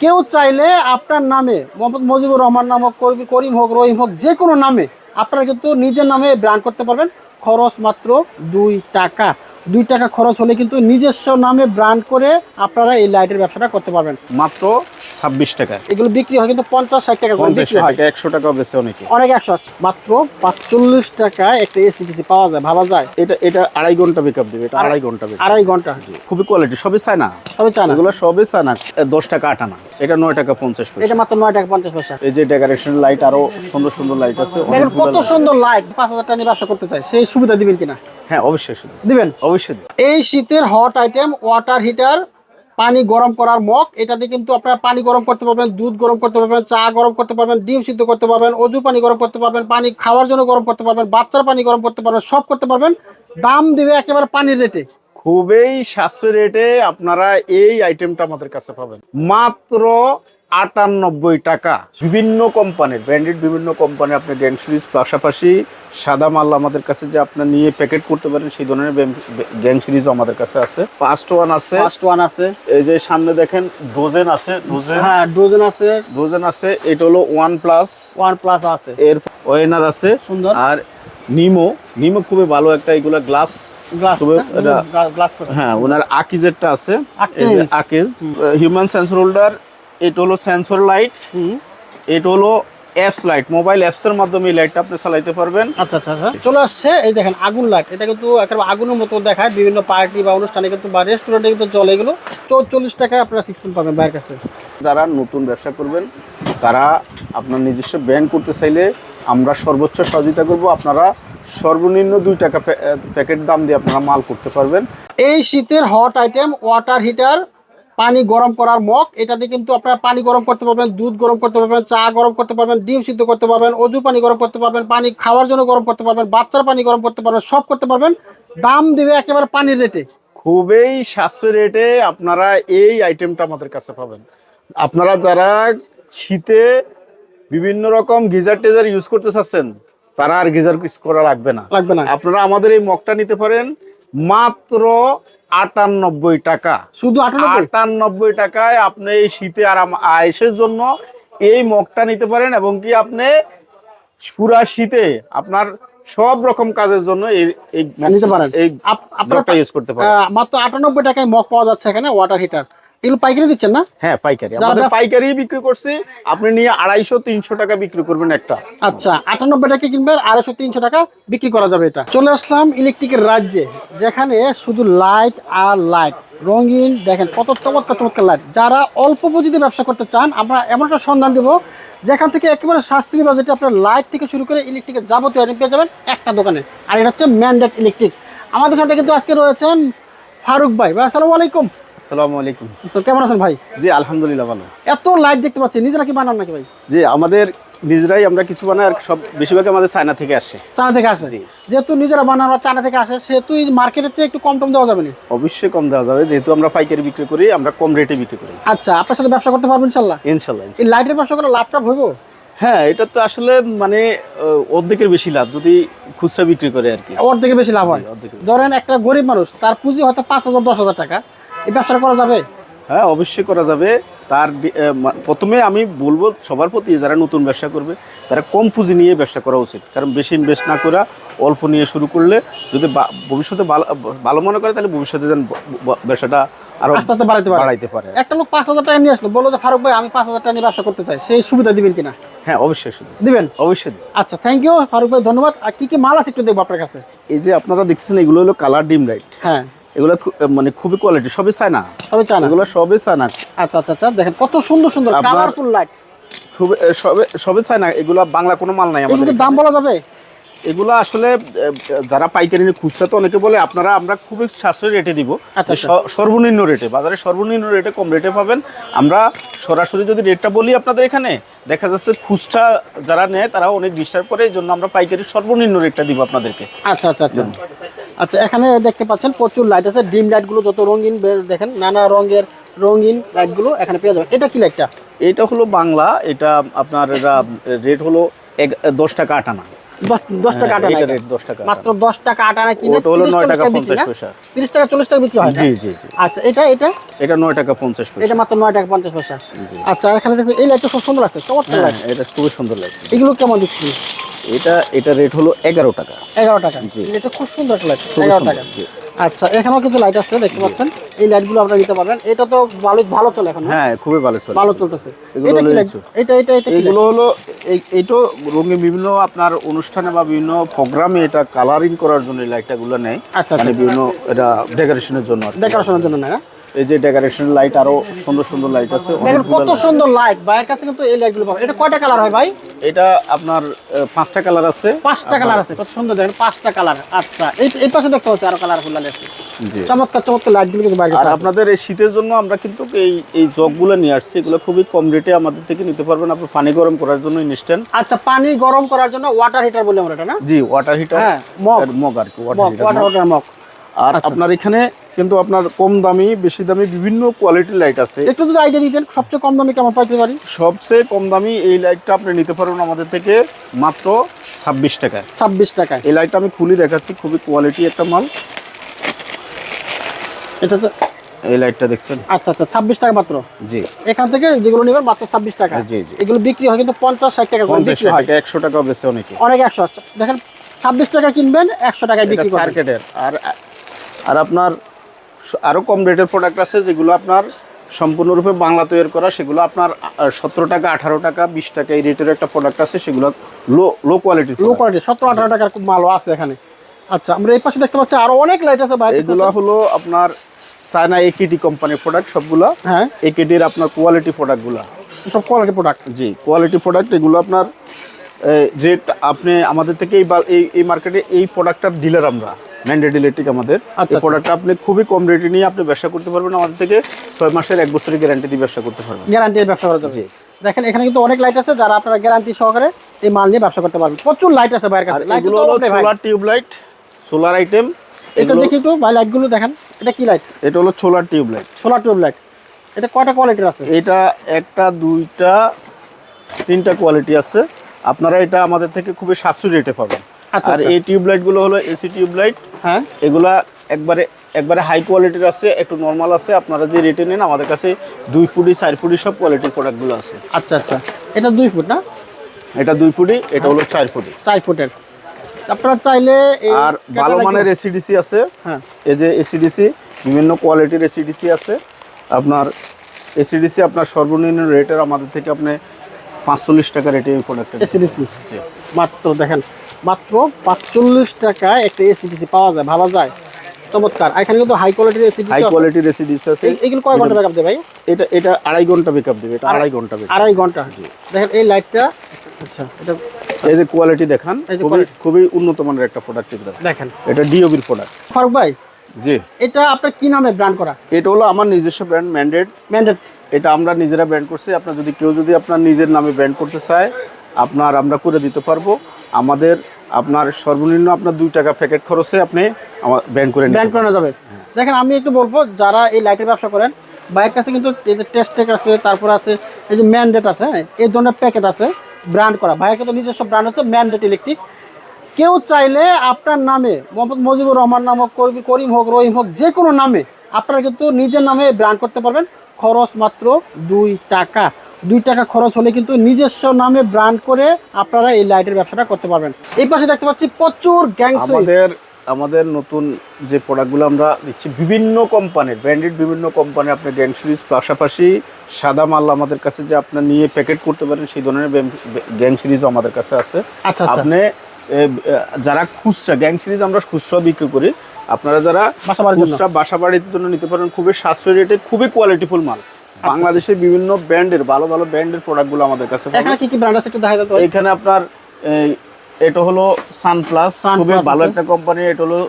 কেউ চাইলে আপনার নামে মোহাম্মদ মুজিবুর রহমান নামক করিম হোক, রহিম হোক, যে কোনো নামে আপনারা কিন্তু নিজের নামে ব্র্যান্ড করতে পারবেন। খরচ মাত্র 2 টাকা। 2 টাকা খরচ হলে কিন্তু নিজস্ব নামে ব্র্যান্ড করে আপনারা এই লাইটের ব্যবসাটা করতে পারবেন। মাত্র 26 টাকা। এগুলো বিক্রি হয় কিন্তু 50-60 টাকা করে বিক্রি হয়। 100 টাকা বেশি অনেকে, অনেক 100, মাত্র 45 টাকায় একটা এসি পাওয়া যায়, ভাবা যায়। এটা 2.5 ঘন্টা বেকআপ দেবে। এটা 2.5 ঘন্টা বেকআপ, 2.5 ঘন্টা। খুবই কোয়ালিটি, সবই চায়না, সবই চায়না। এগুলো সবই চায়না। 10 টাকা 8 আনা, এটা 9 টাকা 50 পয়সা। এটা মাত্র 9 টাকা 50 পয়সা। এই যে ডেকোরেশন লাইট, আরো সুন্দর সুন্দর লাইট আছে। দেখেন কত সুন্দর লাইট। 5000 টাকা নিয়ে ব্যবসা করতে চাই, সেই সুবিধা দিবেন কিনা? হ্যাঁ অবশ্যই দিবেন, অবশ্যই। এই শীতের হট আইটেম ওয়াটার হিটার, পানি গরম করার মগ। এটাতে কিন্তু আপনারা পানি গরম করতে পারবেন, দুধ গরম করতে পারবেন, চা গরম করতে পারবেন, ডিম সিদ্ধ করতে পারবেন, অজু পানি গরম করতে পারবেন, পানি খাওয়ার জন্য গরম করতে পারবেন, বাচ্চার পানি গরম করতে পারবেন, সব করতে পারবেন। দাম দিবে একেবারে পানির রেটে, খুবই সাশ্রয়ী রেটে আপনারা এই আইটেমটা আমাদের কাছে পাবেন মাত্র 98 টাকা। বিভিন্ন কোম্পানির ব্র্যান্ডেড, বিভিন্ন কোম্পানি আপনি গ্যাং সিরিজ, পাশাপাশি সাদা মাল আমাদের কাছে যে আপনার নিয়ে প্যাকেট করতে পারেন, সেই ধরনের গ্যাং সিরিজও আমাদের কাছে আছে। ফার্স্ট ওয়ান আছে, এই যে সামনে দেখেন ডোজেন আছে, হ্যাঁ ডোজেন আছে। এটা হলো ওয়ান প্লাস আছে, এর ওয়েনার আছে সুন্দর। আর নিমো খুবই ভালো একটা, এগুলা গ্লাস। হ্যাঁ, ওনার আকিজেরটা আছে, আকিজ হিউম্যান সেন্সর হোল্ডার। এটা হলো সেন্সর লাইট, এটা হলো অ্যাপস লাইট, মোবাইল অ্যাপস এর মাধ্যমে এই লাইটটা আপনি চালাতে পারবেন। আচ্ছা, চলে আসছে। এই দেখেন আগুন লাইট, এটা কিন্তু একেবারে আগুনের মতো দেখায়। বিভিন্ন পার্টি বা অনুষ্ঠানে কিন্তু বা রেস্টুরেন্টে কিন্তু চলে। এগুলো 44 টাকায় আপনারা 6 পিন পাবেন ভাইয়ের কাছে। যারা নতুন ব্যবসা করবেন, তারা আপনার নিজস্ব ব্র্যান্ড করতে চাইলে আমরা সর্বোচ্চ সহযোগিতা করব। আপনারা সর্বনিম্ন 2 টাকা প্যাকেট দাম দিয়ে আপনারা মাল করতে পারবেন। এই শীতের হট আইটেম ওয়াটার হিটার, পানি গরম করার মগ। এটাতে কিন্তু আপনারা পানি গরম করতে পারবেন, দুধ গরম করতে পারবেন, চা গরম করতে পারবেন, ডিম সিদ্ধ করতে পারবেন, অজু পানি গরম করতে পারবেন, পানি খাওয়ার জন্য গরম করতে পারবেন, বাচ্চার পানি গরম করতে পারবেন, সব করতে পারবেন। দাম দিবে একেবারে পানির রেটে, খুবই সাশ্রয়ী রেটে আপনারা এই আইটেমটা আমাদের কাছে পাবেন। আপনারা যারা শীতে বিভিন্ন রকম গিজার টেজার ইউজ করতে চাচ্ছেন, তারা আর গিজার ইউজ করা লাগবে না। আপনারা আমাদের এই মগটা নিতে পারেন মাত্র 98 টাকা। শুধু 98 টাকায় আপনি এই শীতে আয়েশের জন্য এই মগটা নিতে পারেন, এবং কি আপনি পুরা শীতে আপনার সব রকম কাজের জন্য এই নিতে পারেন, এই মগটা ইউজ করতে পারেন। মাত্র 98 টাকায় মগ পাওয়া যাচ্ছে এখানে, ওয়াটার হিটার। এগুলো পাইকারি দিচ্ছেন না? হ্যাঁ পাইকারি, আমাদের পাইকারি বিক্রি করছি। আপনি নিয়ে 250-300 টাকা বিক্রি করবেন একটা। আচ্ছা, 98 টাকা কিনবেন, 250-300 টাকা বিক্রি করা যাবে। এটা চলে আসলাম ইলেকট্রিকের রাজ্যে, যেখানে শুধু লাইট আর লাইট, রঙিন। দেখেন কত চমৎকার লাইট। যারা অল্প পুঁজিতে ব্যবসা করতে চান, আমরা এমন একটা সন্ধান দেবো যেখান থেকে একেবারে সাশ্রয়ী বাজেটে আপনার লাইট থেকে শুরু করে ইলেকট্রিকের যাবতীয় আইটেম পেয়ে যাবেন একটা দোকানে। আর এটা হচ্ছে ম্যান্ডেট ইলেকট্রিক। আমাদের সাথে কিন্তু আজকে রয়েছেন ফারুক ভাই। আসসালামু আলাইকুম। আসসালামু আলাইকুম। কেমন আছেন ভাই? জি আলহামদুলিল্লাহ ভালো। এত লাইট দেখতে পাচ্ছি, নিজেরা কি বানান নাকি ভাই? জি আমাদের নিজেরাই আমরা কিছু বানাই, আর সব বেশিরভাগ আমাদের চায়না থেকে আসে। চায়না থেকে আসে? যেহেতু নিজেরা বানান আর চায়না থেকে আসে, সেহেতু মার্কেটের চেয়ে একটু কম দেওয়া যাবে না? অবশ্যই কম দেওয়া যাবে, যেহেতু আমরা পাইকারি বিক্রি করি, আমরা কম রেটে বিক্রি করি। আচ্ছা, আপনার সাথে ব্যবসা করতে পারবেন ইনশাল্লাহ? ইনশাল্লাহ। এই লাইটের ব্যবসা করে লাভটা হইব? হ্যাঁ, এটা তো আসলে মানে অর্ধেকের বেশি লাভ যদি খুচরা বিক্রি করে আর কি। অর্ধেকের বেশি লাভ হয়? ধরেন একটা গরিব মানুষ, তার পুঁজি হয়তো 5,000-10,000 টাকা, এই ব্যবসা করা যাবে? হ্যাঁ অবশ্যই করা যাবে। তার প্রথমে আমি বলবো সবার প্রতি, যারা নতুন ব্যবসা করবে তারা কম পুঁজি নিয়ে ব্যবসা করা উচিত। কারণ বেশি ইনভেস্ট না করে অল্প নিয়ে শুরু করলে যদি ভবিষ্যতে ভালো মনে করে, তাহলে ভবিষ্যতে যেন ব্যবসাটা আরো আস্তে আস্তে বাড়াইতে পারে। একটা লোক 5,000 টাকা নিয়ে আসলো, বললো যে ফারুক ভাই আমি 5,000 টাকা নিয়ে ব্যবসা করতে চাই, সেই সুবিধা দিবেন কিনা? হ্যাঁ অবশ্যই দিবেন, অবশ্যই। আচ্ছা, থ্যাংক ইউ ফারুক ভাই, ধন্যবাদ। আর কি কি মাল আছে একটু দেখবো আপনার কাছে। এই যে আপনারা দেখছেন, এগুলো হলো কালার ডিম লাইট। হ্যাঁ, এগুলো মানে খুবই কোয়ালিটি, সবই চায়না। এগুলো সবই চায়না। আচ্ছা, দেখেন কত সুন্দর কালারফুল লাইট, সবই চায়না। এগুলো বাংলা কোনো মাল নাই আমাদের। দাম বলা যাবে? এগুলো আসলে যারা পাইকারি খুচরা, তো অনেকে বলে আমরা খুবই সাশ্রয়ী রেটে দিব। সর্বনিম্ন রেটে, বাজারে সর্বনিম্ন রেটে, কম রেটে পাবেন। আমরা সরাসরি যদি রেটটা বলি আপনাদের এখানে, দেখা যাচ্ছে খুচরা যারা নেয় তারা অনেক ডিস্টার্ব করে, এই জন্য আমরা পাইকারি সর্বনিম্ন রেটটা দিব আপনাদেরকে। আচ্ছা, এখানে দেখতে পাচ্ছেন প্রচুর লাইট আছে। ডিম লাইটগুলো যত রঙিন, দেখেন নানা রঙের রঙিন লাইটগুলো এখানে পেয়ে যাবেন। এটা কি লাইটটা? এটা হলো বাংলা। এটা আপনার রেট হলো 10 টাকা 8 আনা। 10 টাকা আটা এটা রেট 10 টাকা মাত্র 10 টাকা আটা না কিনে ওটা হলো 9 টাকা 50 পয়সা 30 টাকা 40 টাকা বিক্রি হয় না? জি জি জি আচ্ছা এটা এটা 9 টাকা 50 পয়সা এটা মাত্র 9 টাকা 50 পয়সা। আচ্ছা এখানে দেখেন এই লাইটটা খুব সুন্দর আছে, চমৎকার লাইট। এটা খুবই সুন্দর লাগে এগুলো কেমন দিচ্ছি? এটা রেট হলো 11 টাকা 11 টাকা। জি। এটা খুব সুন্দর একটা লাইট, খুবই 11 সুন্দর, টাকা। জি। আচ্ছা এখানেও কিন্তু লাইট আছে, দেখতে পাচ্ছেন। এই লাইটগুলো আপনারা নিতে পারবেন। এটা তো ভালো চলে এখন, হ্যাঁ খুবই ভালো চলে ভালো চলতেছে। এগুলো এটা কি হলো লাইট? লিচু। এটা কি এগুলো light? হলো এইটো রঙিন বিভিন্ন আপনার অনুষ্ঠানে বা বিভিন্ন প্রোগ্রামে এটা কালারিং করার জন্য এই লাইটটাগুলো নেয়। আচ্ছা, মানে আচ্ছা। বিভিন্ন এটা ডেকোরেশনের জন্য আর কি। ডেকোরেশনের জন্য না? এই যে ডেকোরেশন লাইট আরো সুন্দর সুন্দর লাইট আছে দেখেন অনেকগুলো কত light। সুন্দর লাইট, ভাইয়ের কাছে কিন্তু এই লাইটগুলো পাবেন। এটা কয়টা কালার হয় ভাই? এটা আপনার 5টা কালার আছে 5টা কালার আছে, কত সুন্দর দেখেন, 5টা কালার। আচ্ছা এই পাশে দেখতে হচ্ছে আরো কালারফুল লাইট আছে। জি। চমৎকার লাইটগুলো কিন্তু বাইরে আর আছে। আপনাদের এই শীতের জন্য আমরা কিন্তু এই জগগুলো নিয়ে আসছি, এগুলো খুবই কম রেটে আমাদের থেকে নিতে পারবেন। আপনি পানি গরম করার জন্য ইনস্ট্যান্ট। আচ্ছা পানি গরম করার জন্য ওয়াটার হিটার বলি আমরা এটা না? জি ওয়াটার হিটার, হ্যাঁ, মগ। মগ আর কি ওয়াটার হিটার। Water mug. আর আপনার এখানে কিন্তু আপনার কম দামি বেশি দামি বিভিন্ন কোয়ালিটির লাইট আছে। একটু যদি আইডিয়া দিতেন সবচেয়ে কম দামে কেমন পাইতে পারি? সবচেয়ে কম দামি এই লাইটটা আপনি নিতে পারবেন আমাদের থেকে মাত্র 26 টাকায়। 26 টাকায়। এই লাইটটা আমি খুলে দেখাচ্ছি, খুবই কোয়ালিটি একটা মাল। এটা তো এই লাইটটা দেখছেন? আচ্ছা 26 টাকা মাত্র। জি এখান থেকে যেগুলো নেবেন মাত্র 26 টাকা। জি, জি। এগুলো বিক্রি হয় কিন্তু 50-60 টাকা করে 50 বিক্রি হয়। টাকা 100 টাকাও বেচে অনেকে। অনেক 100 দেখেন 26 টাকা কিনবেন 100 টাকায় বিক্রি করবেন। সার্কিটের আর আপনার আরো কম রেটের প্রোডাক্ট আছে যেগুলো আপনার সম্পূর্ণরূপে বাংলা তৈরি করা, সেগুলো আপনার 17 টাকা 18 টাকা 20 টাকা এই রেটের একটা প্রোডাক্ট আছে, সেগুলো লো কোয়ালিটির। লো কোয়ালিটি 17-18 টাকার খুব মালও আছে এখানে। আচ্ছা আমরা এই পাশে দেখতে পাচ্ছি আরো অনেক লাইট আছে বাইরে। এগুলো হলো আপনার চায়না একেডি কোম্পানির প্রোডাক্ট সবগুলো। হ্যাঁ একেডির আপনার কোয়ালিটি প্রোডাক্টগুলো, সব কোয়ালিটি প্রোডাক্ট। জি কোয়ালিটি প্রোডাক্ট। এগুলো আপনার রেট আপনি আমাদের থেকে এই মার্কেটে এই প্রোডাক্টটার ডিলার আমরা, ম্যান্ডেট ইলেকট্রিক আমাদের। আচ্ছা, এই প্রোডাক্টটা আপনি খুবই কম রেটে নিয়ে আপনি ব্যবসা করতে পারবেন। আমাদের থেকে 6 মাসের 1 বছরের গ্যারান্টি দিয়ে ব্যবসা করতে পারবেন। গ্যারান্টি ব্যবসা করা যাবে। দেখেন এখানে কিন্তু অনেক লাইট আছে, যারা আপনারা গ্যারান্টি সহকারে এই মাল নিয়ে ব্যবসা করতে পারবেন। প্রচুর লাইট আছে বাইরের আর কাছে। লাইট এগুলো হলো solar tube light, solar item. এটা দেখি একটু ভাই লাইটগুলো দেখেন। এটা কি লাইট? এটা হলো solar tube light. Solar tube light. এটা কয়টা কোয়ালিটির আছে? এটা 1টা 2টা 3টা কোয়ালিটি আছে। আপনারা এটা আমাদের থেকে খুবই সাশ্রয়ী রেটে পাবেন। আচ্ছা, আর এই টিউব লাইটগুলো হলো এসি টিউব লাইট। হ্যাঁ এগুলা একবারে হাই কোয়ালিটির আছে, একটু নর্মাল আছে। আপনারা যে রেটে নেন আমাদের কাছে 2 ফুটি 4 ফুটি সব কোয়ালিটির প্রোডাক্টগুলো আছে। আচ্ছা এটা 2 ফুট না? এটা 2 ফুটি, এটা হলো 4 ফুটি। 4 ফুটের। আপনারা চাইলে আর ভালো মানের এসিডিসি আছে। হ্যাঁ এই যে এসিডিসি বিভিন্ন কোয়ালিটির এসিডিসি আছে। আপনার এসিডিসি আপনার সর্বনিম্ন রেটের আমাদের থেকে আপনি 45 টাকা রেটে এই প্রোডাক্টটা এসিডিসি মাত্র দেখেন মাত্র 45 টাকায় একটা এসিডিসি পাওয়া যায়, ভাবা যায়। চমৎকার। এখানে কিন্তু হাই কোয়ালিটির এসিডিসি, হাই কোয়ালিটির এসিডিসি আছে। এগুলো কয় ঘন্টা ব্যাকআপ দেবে ভাই? এটা 2.5 ঘন্টা ব্যাকআপ দেবে। এটা 2.5 ঘন্টা ব্যাকআপ। 2.5 ঘন্টা। দেখেন এই লাইটটা। আচ্ছা এটা এই যে কোয়ালিটি দেখান, এই যে খুবই উন্নত মানের একটা প্রোডাক্ট। দেখেন এটা ডিওবির প্রোডাক্ট। ফারুক ভাই জি এটা আপনার কি নামে ব্র্যান্ড করা? এটা হলো আমার নিজস্ব ব্র্যান্ড ম্যান্ডেট। ম্যান্ডেট। এটা আমরা নিজেরা ব্র্যান্ড করছি। আপনার যদি কেউ আপনার নিজের নামে ব্র্যান্ড করতে চায় আমরা করে দিতে পারবো। আমাদের আপনার সর্বনিম্ন আপনার 2 টাকা প্যাকেট খরচে আপনি আমার ব্র্যান্ড করে ব্র্যান্ড করানো যাবে। দেখেন আমি একটু বলবো, যারা এই লাইটের ব্যবসা করেন বাইরের কাছে কিন্তু এই যে টেস্টেক আছে, তারপর আছে এই যে ম্যান্ডেট আছে, হ্যাঁ এই ধরনের প্যাকেট আছে ব্র্যান্ড করা। ভাইয়ের কিন্তু নিজস্ব ব্র্যান্ড হচ্ছে ম্যান্ডেট ইলেকট্রিক। কেউ চাইলে আপনার নামে মোহাম্মদ মুজিবুর রহমান নাম হোক, করিম হোক, রহিম হোক, যে কোনো নামে আপনারা কিন্তু নিজের নামে ব্র্যান্ড করতে পারবেন। খরচ মাত্র 2 টাকা। 2 টাকা খরচ হলে কিন্তু নিজস্ব নামে ব্র্যান্ড করে আপনারা এই লাইটের ব্যবসাটা করতে পারবেন। এই পাশে দেখতে পাচ্ছি প্রচুর গ্যাং সুইচ। আমাদের নতুন যে প্রোডাক্টগুলো আমরা দিচ্ছি বিভিন্ন কোম্পানির ব্র্যান্ডেড বিভিন্ন কোম্পানি, আপনি গ্যাং সিরিজ পাশাপাশি সাদা মাল আমাদের কাছে যে আপনার নিয়ে প্যাকেট করতে পারেন সেই ধরনের গ্যাং সিরিজও আমাদের কাছে আছে। আচ্ছা আপনি যারা খুচরা গ্যাং সিরিজ আমরা খুচরা বিক্রি করি, আপনারা যারা খুচরা বাসা বাড়ির জন্য নিতে পারেন খুবই সাশ্রয়ী রেটে, খুবই কোয়ালিটিফুল মাল। বাংলাদেশের বিভিন্ন ব্র্যান্ডের ভালো ব্র্যান্ডের প্রোডাক্টগুলো আমাদের কাছে। এখানে কি ব্র্যান্ড আছে একটু দেখা দাও। এখানে আপনার এটা হলো সানপ্লাস, খুবই ভালো একটা কোম্পানি। এটা হলো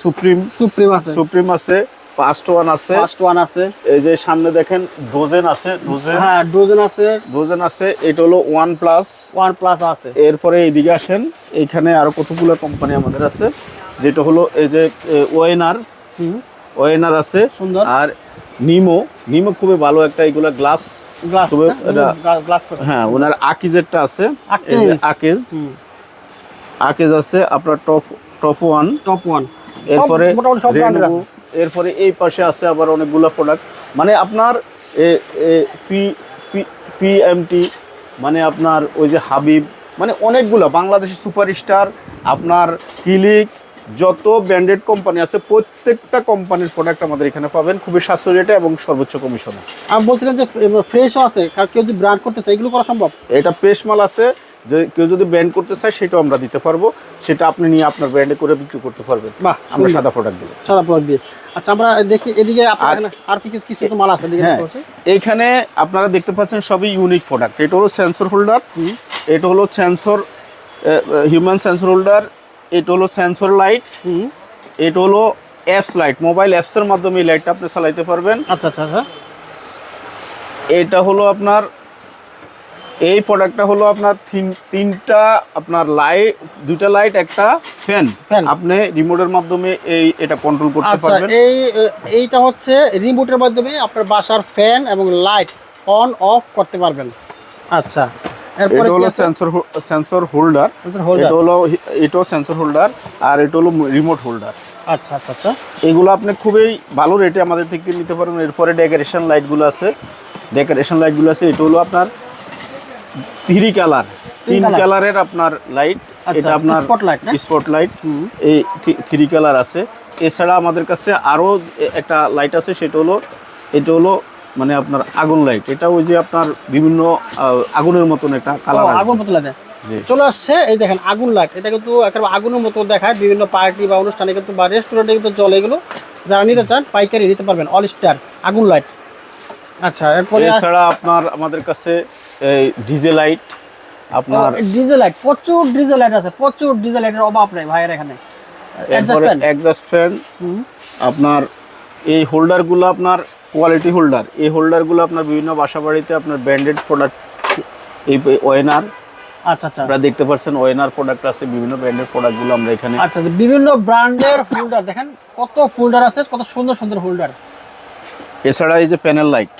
সুপ্রিম আছে, ফার্স্ট ওয়ান আছে। এই যে সামনে দেখেন ডোজেন আছে, ডোজেন আছে। এটা হলো ওয়ান প্লাস আছে। এরপরে এইদিকে আসেন, এইখানে আরো কতগুলো কোম্পানি আমাদের আছে, যেটা হলো এই যে ওয়েনার আছে সুন্দর। আর নিমো খুবই ভালো একটা, এগুলা গ্লাস গ্লাস তবে এটা গ্লাস হ্যাঁ ওনার আকিজেরটা আছে, এই যে আকিজ আকিজ আছে আপনার টপ 1, টপ 1 এরপরে মোটামুটি সব ব্র্যান্ডের আছে। এরপরে এই পাশে আছে আবার অনেকগুলো প্রোডাক্ট, মানে আপনার পিএমটি, মানে আপনার ওই যে হাবিব, মানে অনেকগুলো বাংলাদেশের সুপারস্টার, আপনার কিলিক, যত ব্র্যান্ডেড কোম্পানি আছে প্রত্যেকটা কোম্পানির প্রোডাক্ট আমাদের এখানে পাবেন খুবই সাশ্রয়ী রেটে এবং সর্বোচ্চ কমিশনে। আমি বলছিলাম যে ফ্রেশও আছে, কেউ যদি ব্র্যান্ড করতে চায় এগুলো করা সম্ভব? এটা ফ্রেশ মাল আছে, যে কেউ যদি ব্র্যান্ড করতে চায় সেটাও আমরা দিতে পারবো, সেটা আপনি নিয়ে আপনার ব্র্যান্ডে করে বিক্রি করতে পারবেন। বাহ, আমরা সাদা প্রোডাক্ট দিই, সাদা প্রোডাক্ট দিয়ে। আচ্ছা, আমরা দেখি এদিকে আর কিছু কিছু তো মাল আছে এদিকে হ্যাঁ, দেখতে পাচ্ছি। এইখানে আপনারা দেখতে পাচ্ছেন সবই ইউনিক প্রোডাক্ট। এটা হলো সেন্সর হোল্ডার, এটা হলো সেন্সর হিউম্যান সেন্সর হোল্ডার, এটা হলো সেন্সর লাইট, এটা হলো অ্যাপস লাইট, মোবাইল অ্যাপসের মাধ্যমে এই লাইটটা আপনি চালাইতে পারবেন। আচ্ছা আচ্ছা আচ্ছা। এটা হলো আপনার এই প্রোডাক্টটা হলো আপনার তিনটা আপনার লাইট, দুইটা লাইট, একটা ফ্যান, আপনি রিমোটের মাধ্যমে এটা কন্ট্রোল করতে পারবেন। এইটা হচ্ছে রিমোটের মাধ্যমে আপনার বাসার ফ্যান এবং লাইট অন অফ করতে পারবেন। আচ্ছা, এটা হলো সেন্সর হোল্ডার, এটাও সেন্সর হোল্ডার, আর এটা হলো রিমোট হোল্ডার। আচ্ছা আচ্ছা আচ্ছা, এগুলো আপনি খুবই ভালো রেটে আমাদের থেকে নিতে পারবেন। এরপরে ডেকোরেশন লাইটগুলো আছে, এটা হলো আপনার 3 কালার, 3 কালারের আপনার লাইট, এটা আপনার স্পটলাইট, এই 3 কালার আছে। এছাড়া আমাদের কাছে আরও একটা লাইট আছে, এটা হলো মানে আপনার আগুন লাইট, এটা ওই যে আপনার বিভিন্ন আগুনের মতন একটা কালার, আগুন মতো লাগে চলে আসছে। এই দেখেন আগুন লাইট, এটা কিন্তু একেবারে আগুনের মতো দেখায়, বিভিন্ন পার্টি বা অনুষ্ঠানে কিন্তু বা রেস্টুরেন্টে কিন্তু জলে, এগুলো যারা নিতে চান পাইকারি নিতে পারবেন। অল স্টার আগুন লাইট। আচ্ছা, এরপরে এছাড়া আপনার আমাদের কাছে এই ডিজে লাইট, আপনার ডিজে লাইট, প্রচুর ডিজে লাইট আছে, প্রচুর ডিজে লাইটের অভাব নেই ভাইয়ের এখানে। এরপরে এক্সস্ট ফ্যান, আপনার এই হোল্ডারগুলো আপনার কোয়ালিটি হোল্ডার, এই হোল্ডারগুলো আপনার বিভিন্ন বাসা বাড়িতে আপনার ব্র্যান্ডেড প্রোডাক্ট, এই ওয়েনার, আচ্ছা আচ্ছা, আপনারা দেখতে পাচ্ছেন ওয়েনার প্রোডাক্ট আছে, বিভিন্ন ব্র্যান্ডের প্রোডাক্টগুলো আমরা এখানে। আচ্ছা, বিভিন্ন ব্র্যান্ডের হোল্ডার দেখেন, কত হোল্ডার আছে, কত সুন্দর সুন্দর হোল্ডার। এছাড়া এই যে প্যানেল লাইট,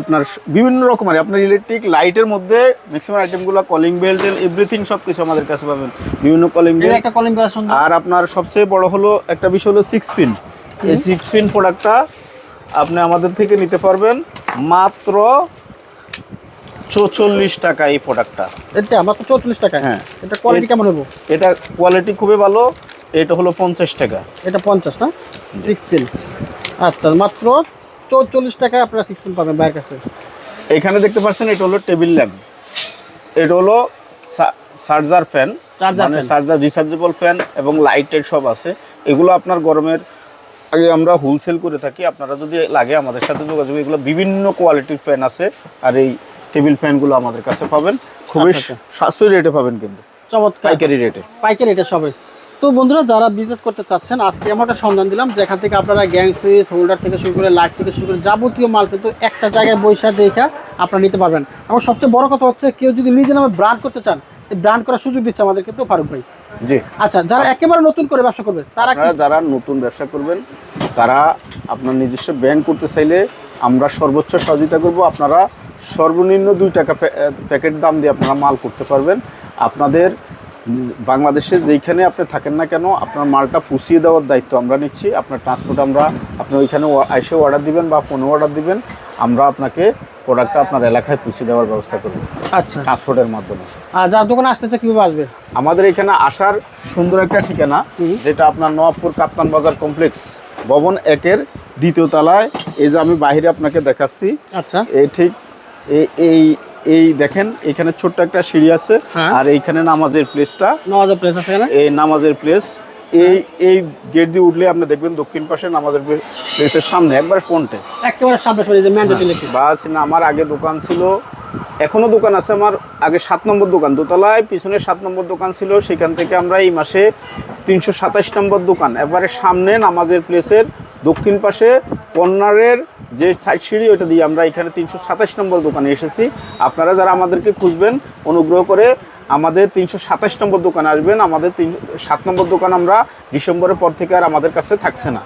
আপনার বিভিন্ন রকমের আপনার ইলেকট্রিক লাইটের মধ্যে ম্যাক্সিমাম আইটেমগুলো, কলিং বেল টেল এভরিথিং সব কিছু আমাদের কাছে পাবেন, বিভিন্ন কলিং বেল, একটা কলিং বেল সুন্দর। আর আপনার সবচেয়ে বড় হলো একটা বিষয় হলো 6 পিন, এই 6 পিন প্রোডাক্টটা আপনি আমাদের থেকে নিতে পারবেন মাত্র 44 টাকা। এই প্রোডাক্টটা এটা মাত্র 44 টাকা। হ্যাঁ, এটা কোয়ালিটি কেমন হবে? এটা কোয়ালিটি খুবই ভালো, এটা হলো 50 টাকা। এটা 50 না, 6 পিন। আচ্ছা, মাত্র 44 টাকায় আপনারা 6 পিন পাবেন বাইরের কাছে। এখানে দেখতে পাচ্ছেন এটা হলো টেবিল ল্যাম্প, এটা হলো চার্জার ফ্যান, মানে চার্জার রিচার্জেবল ফ্যান এবং লাইটের সব আছে। এগুলো আপনার গরমের আগে আমরা হোলসেল করে থাকি, আপনারা যদি লাগে আমাদের সাথে যোগাযোগ। এগুলো বিভিন্ন কোয়ালিটির ফ্যান আছে, আর এই টেবিল ফ্যানগুলো আমাদের কাছে পাবেন খুবই সাশ্রয়ী রেটে পাবেন, কিন্তু চমৎকার পাইকারি রেটে সবাই। তো বন্ধুরা, যারা বিজনেস করতে চাচ্ছেন, আজকে আমরা একটা সন্ধান দিলাম যেখান থেকে আপনারা গ্যাং সুইচ, হোল্ডার থেকে শুরু করে লাইট থেকে শুরু করে যাবতীয় মাল কিন্তু একটা জায়গায় বৈশা দেখা আপনারা নিতে পারবেন। এবং সবচেয়ে বড় কথা হচ্ছে, কেউ যদি নিজে নামে ব্র্যান্ড করতে চান, এই ব্র্যান্ড করার সুযোগ দিচ্ছে আমাদের কিন্তু ফারুক ভাই। জি, আচ্ছা, যারা একেবারে নতুন করে ব্যবসা করবে, যারা নতুন ব্যবসা করবেন, তারা আপনার নিজস্ব ব্র্যান্ড করতে চাইলে আমরা সর্বোচ্চ সহযোগিতা করব। আপনারা সর্বনিম্ন 2 টাকা প্যাকেট দাম দিয়ে আপনারা মাল করতে পারবেন। আপনাদের বাংলাদেশে যেইখানে আপনি থাকেন না কেন, আপনার মালটা পুষিয়ে দেওয়ার দায়িত্ব আমরা নিচ্ছি। আপনার ট্রান্সপোর্ট আপনি ওইখানে এসে অর্ডার দিবেন বা ফোনে অর্ডার দিবেন, আমরা আপনাকে প্রোডাক্টটা আপনার এলাকায় পুষিয়ে দেওয়ার ব্যবস্থা করব। আচ্ছা, ট্রান্সপোর্টের মাধ্যমে। আর যারা দোকানে আসতে চায় কীভাবে আসবে? আমাদের এখানে আসার সুন্দর একটা ঠিকানা, যেটা আপনার নবাবপুর কাপ্তান বাজার কমপ্লেক্স ভবন 1-এর 2য় তলায়। এই যে আমি বাইরে আপনাকে দেখাচ্ছি। আচ্ছা, এই ঠিক এই দেখেন, এখানে ছোট্ট একটা সিঁড়ি আছে, আর এইখানে নামাজের প্লেসটা, এই নামাজের প্লেস, এই গেট দিয়ে উঠলে আপনি দেখবেন দক্ষিণ পাশে নামাজের প্লেসের সামনে একবার ফ্রন্টে, একেবারে সামনে বাস না। আমার আগে দোকান ছিল, এখনো দোকান আছে। আমার আগে 7 নম্বর দোকান, দোতলায় পিছনে 7 নম্বর দোকান ছিল। সেখান থেকে আমরা এই মাসে 327 নম্বর দোকান, একবারে সামনে নামাজের প্লেসের দক্ষিণ পাশে কর্নারের যে সাইড সিঁড়ি, ওইটা দিয়ে আমরা এখানে 327 নম্বর দোকানে এসেছি। আপনারা যারা আমাদেরকে খুঁজবেন, অনুগ্রহ করে আমাদের 327 নম্বর দোকানে আসবেন। আমাদের 7 নম্বর দোকান আমরা ডিসেম্বরের পর থেকে আর আমাদের কাছে থাকছে না।